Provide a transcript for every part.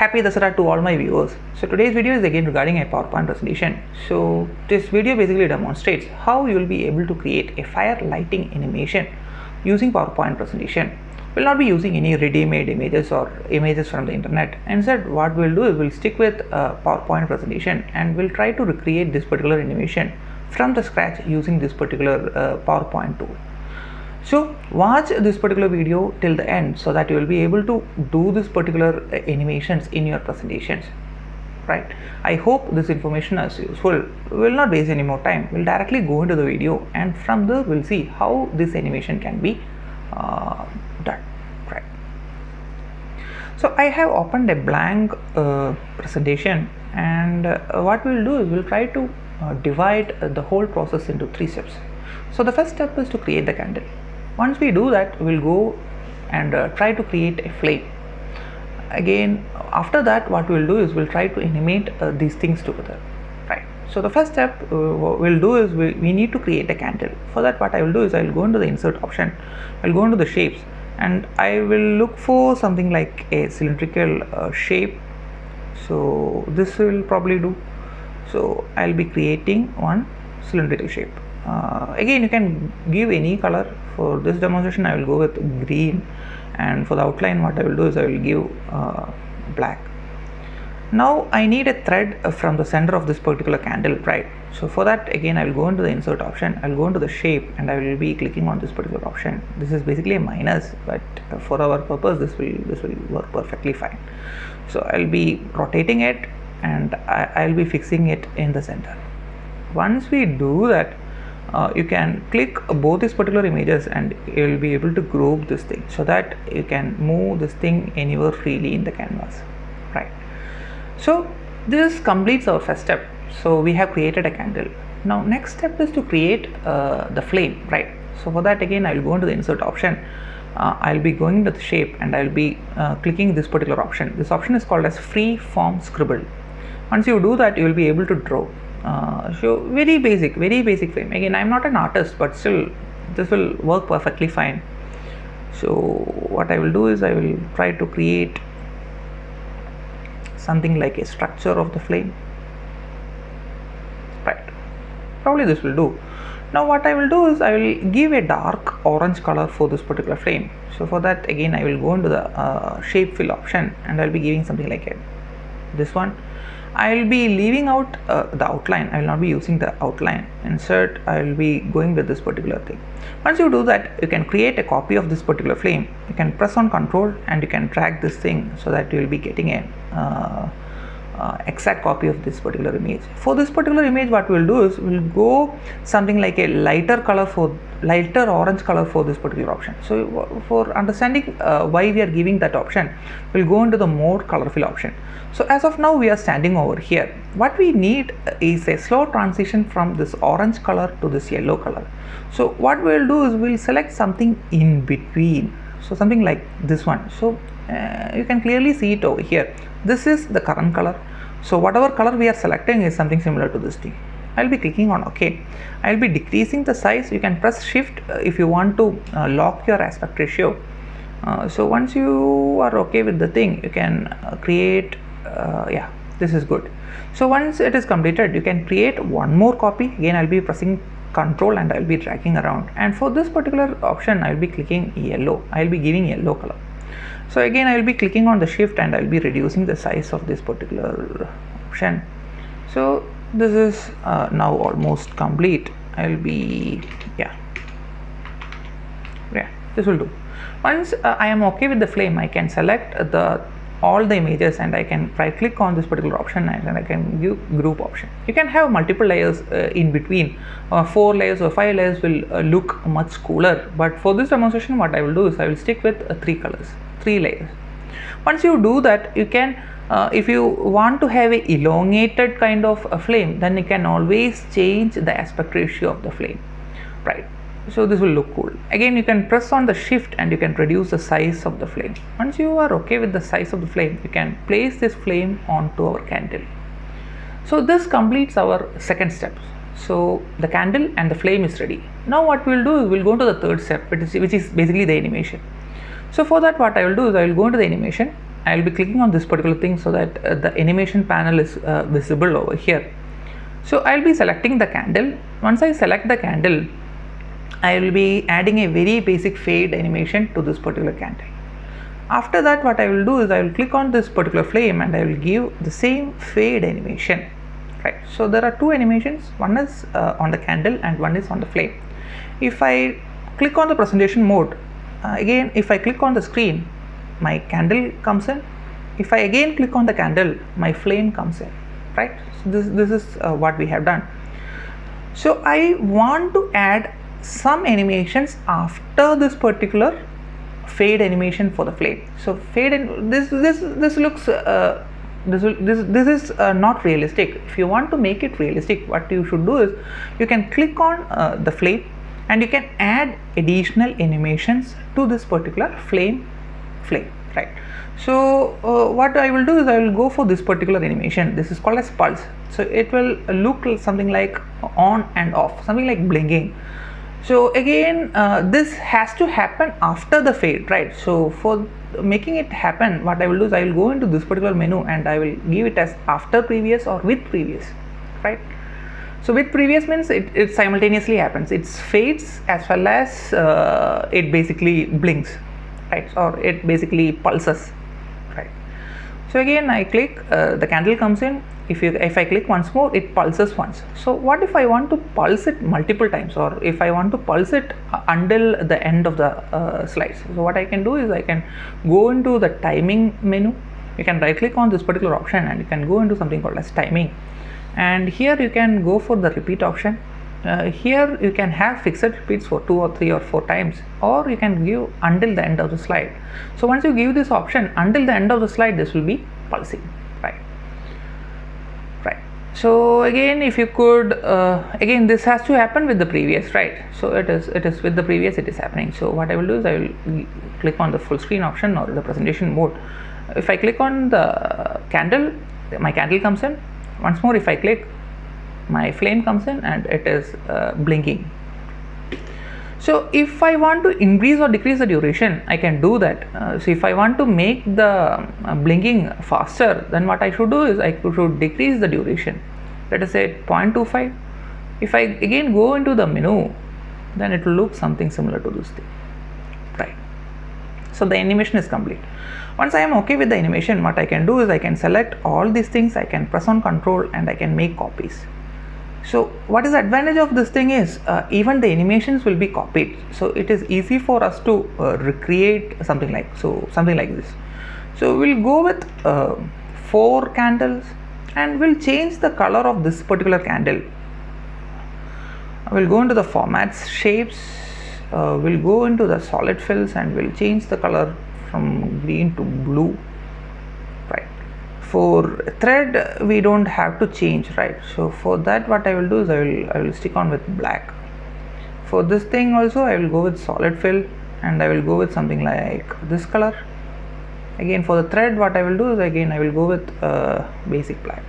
Happy Dasara to all my viewers. So today's video is again regarding a PowerPoint presentation. So this video basically demonstrates how you will be able to create a fire lighting animation using PowerPoint presentation. We'll not be using any ready-made images or images from the internet. Instead, what we'll do is we'll stick with a PowerPoint presentation and we'll try to recreate this particular animation from the scratch using this particular PowerPoint tool. So watch this particular video till the end so that you will be able to do this particular animations in your presentations, right? I hope this information is useful. We will not waste any more time. We'll directly go into the video and from there we'll see how this animation can be done, right? So I have opened a blank presentation, and what we'll do is we'll try to divide the whole process into 3 steps. So the first step is to create the candle. Once we do that, we'll go and try to create a flame. Again, after that, what we'll do is we'll try to animate these things together, right? So the first step what we'll do is we need to create a candle. For that, what I will do is I'll go into the insert option, I'll go into the shapes, and I will look for something like a cylindrical shape. So this will probably do. So I'll be creating one cylindrical shape. Again, you can give any color. For this demonstration, I will go with green, and for the outline, what I will do is I will give black. Now I need a thread from the center of this particular candle, right? So for that, again, I will go into the insert option, I will go into the shape, and I will be clicking on this particular option. This is basically a minus, but for our purpose, this will work perfectly fine. So I'll be rotating it, and I'll be fixing it in the center. Once we do that, you can click both these particular images and you will be able to group this thing so that you can move this thing anywhere freely in the canvas, right? So this completes our first step. So we have created a candle. Now next step is to create the flame, right? So for that, again, I will go into the insert option. I'll be going to the shape and I'll be clicking this particular option. This option is called as free form scribble. Once you do that, you will be able to draw. So very basic frame. Again, I'm not an artist, but still this will work perfectly fine. So what I will do is I will try to create something like a structure of the flame, right? Probably this will do. Now what I will do is I will give a dark orange color for this particular flame. So for that, again, I will go into the shape fill option and I'll be giving something like this one. I will be leaving out the outline. I will not be using the outline. Instead, I will be going with this particular thing. Once you do that, you can create a copy of this particular flame. You can press on Control and you can drag this thing so that you will be getting an exact copy of this particular image. For this particular image, what we will do is we will go something like a lighter orange color for this particular option. So for understanding why we are giving that option, we'll go into the more colorful option. So as of now, we are standing over here. What we need is a slow transition from this orange color to this yellow color. So what we'll do is we'll select something in between. So something like this one. So you can clearly see it over here. This is the current color. So whatever color we are selecting is something similar to this thing. I'll be clicking on OK. I'll be decreasing the size. You can press Shift if you want to lock your aspect ratio. So once you are okay with the thing, you can create yeah, this is good. So once it is completed, you can create one more copy. Again, I'll be pressing Control and I'll be dragging around, and for this particular option I'll be clicking yellow. I'll be giving yellow color. So again, I'll be clicking on the shift and I'll be reducing the size of this particular option. So this is now almost complete. I'll be this will do. Once I am okay with the flame, I can select all the images and I can right click on this particular option and I can give group option. You can have multiple layers in between. 4 layers or 5 layers will look much cooler, but for this demonstration, what I will do is I will stick with 3 layers. Once you do that, you can if you want to have a elongated kind of a flame, then you can always change the aspect ratio of the flame, right? So this will look cool. Again, you can press on the shift and you can reduce the size of the flame. Once you are okay with the size of the flame, you can place this flame onto our candle. So this completes our second step. So the candle and the flame is ready. Now what we'll do is we'll go to the third step, which is basically the animation. So for that, what I will do is I will go into the animation I'll be clicking on this particular thing so that the animation panel is visible over here. So I'll be selecting the candle. Once I select the candle, I will be adding a very basic fade animation to this particular candle. After that, what I will do is I will click on this particular flame and I will give the same fade animation, right? So there are two animations, one is on the candle and one is on the flame. If I click on the presentation mode, again if I click on the screen, my candle comes in. If I again click on the candle, my flame comes in, right? So this is what we have done. So I want to add some animations after this particular fade animation for the flame. So fade and this looks this is not realistic. If you want to make it realistic, what you should do is you can click on the flame and you can add additional animations to this particular flame, right? So what I will do is I will go for this particular animation. This is called as pulse. So it will look something like on and off, something like blinking. So again this has to happen after the fade, right? So for making it happen, what I will do is I will go into this particular menu and I will give it as after previous or with previous, right? So with previous means it simultaneously happens. It fades as well as it basically blinks, right? Or it basically pulses, right? So again I click, the candle comes in. If I click once more, it pulses once. So what if I want to pulse it multiple times, or if I want to pulse it until the end of the slides? So what I can do is I can go into the timing menu. You can right click on this particular option and you can go into something called as timing, and here you can go for the repeat option. Here you can have fixed repeats for 2 or 3 or 4 times, or you can give until the end of the slide. So once you give this option until the end of the slide, this will be pulsing, right? So again, if you could again this has to happen with the previous, right? So it is with the previous it is happening. So what I will do is I will click on the full screen option or the presentation mode. If I click on the candle, my candle comes in. Once more, if I click, my flame comes in and it is blinking. So if I want to increase or decrease the duration, I can do that. So if I want to make the blinking faster, then what I should do is I should decrease the duration. Let us say 0.25. If I again go into the menu, then it will look something similar to this thing, right? So the animation is complete. Once I am okay with the animation, what I can do is I can select all these things, I can press on control and I can make copies. So what is the advantage of this thing is even the animations will be copied, so it is easy for us to recreate something like this. So we'll go with 4 candles and we'll change the color of this particular candle. We'll go into the formats, shapes, we'll go into the solid fills and we'll change the color from green to blue, right? For thread we don't have to change, right? So for that what I will do is I will stick on with black. For this thing also I will go with solid fill and I will go with something like this color. Again for the thread what I will do is again I will go with basic black.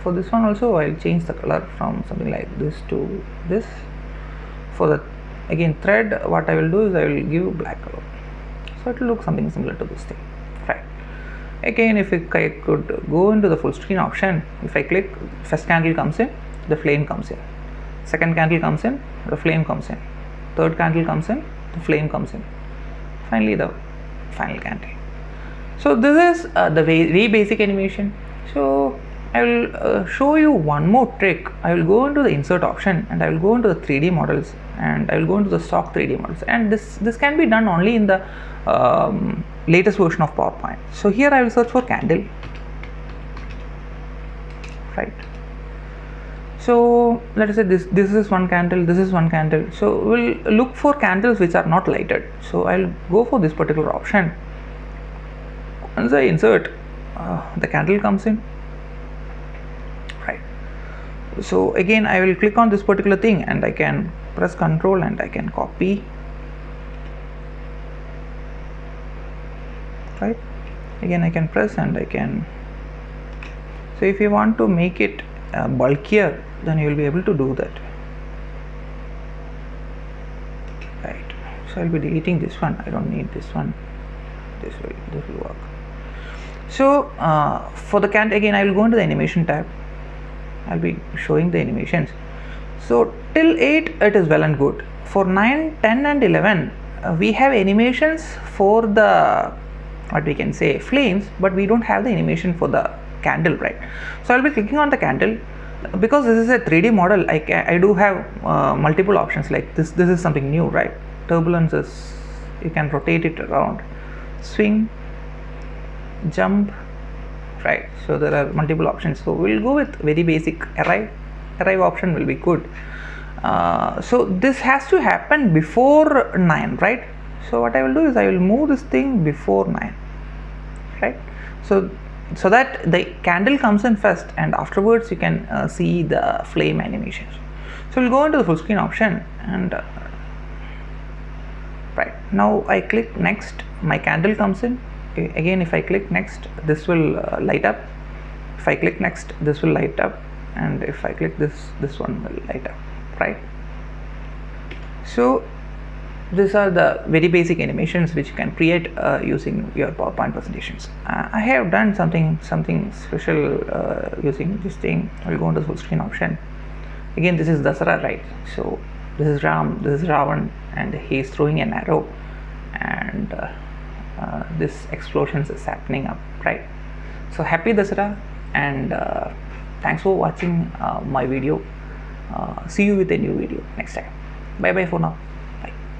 For this one also I will change the color from something like this to this. For the again thread what I will do is I will give black color, so it will look something similar to this thing, right? Again if I could go into the full screen option, if I click, first candle comes in, the flame comes in, second candle comes in, the flame comes in, third candle comes in, the flame comes in, finally the final candle. So this is the very basic animation. So I will show you one more trick. I will go into the insert option and I will go into the 3D models and I will go into the stock 3D models, and this can be done only in the latest version of PowerPoint. So here I will search for candle, right? So let us say this is one candle, this is one candle. So we'll look for candles which are not lighted. So I'll go for this particular option. Once I insert, the candle comes in, right? So again I will click on this particular thing and I can press Ctrl and I can copy, right? Again I can press and I can. So if you want to make it bulkier, then you will be able to do that, right? So I'll be deleting this one. I don't need this one. This will work. So for the candle, again I will go into the animation tab. I'll be showing the animations. So till 8 it is well and good. For 9, 10 and 11 we have animations for the, what we can say, flames, but we don't have the animation for the candle, right? So I'll be clicking on the candle. Because this is a 3D model, I do have multiple options. Like this is something new, right? Turbulence is, you can rotate it around, swing, jump, right? So there are multiple options. So we'll go with very basic arrive option will be good. So this has to happen before 9, right? So what I will do is I will move this thing before 9, right? So that the candle comes in first, and afterwards you can see the flame animations. So we'll go into the full screen option, and right now I click next, my candle comes in. Again, if I click next, this will light up. If I click next, this will light up, and if I click this one will light up, right? So these are the very basic animations which you can create using your PowerPoint presentations. I have done something special using this thing. I'll go into the full screen option. Again, this is Dasara, right? So this is Ram, this is Ravan, and he is throwing an arrow, and this explosions is happening up, right? So happy Dasara, and thanks for watching my video. See you with a new video next time. Bye bye for now.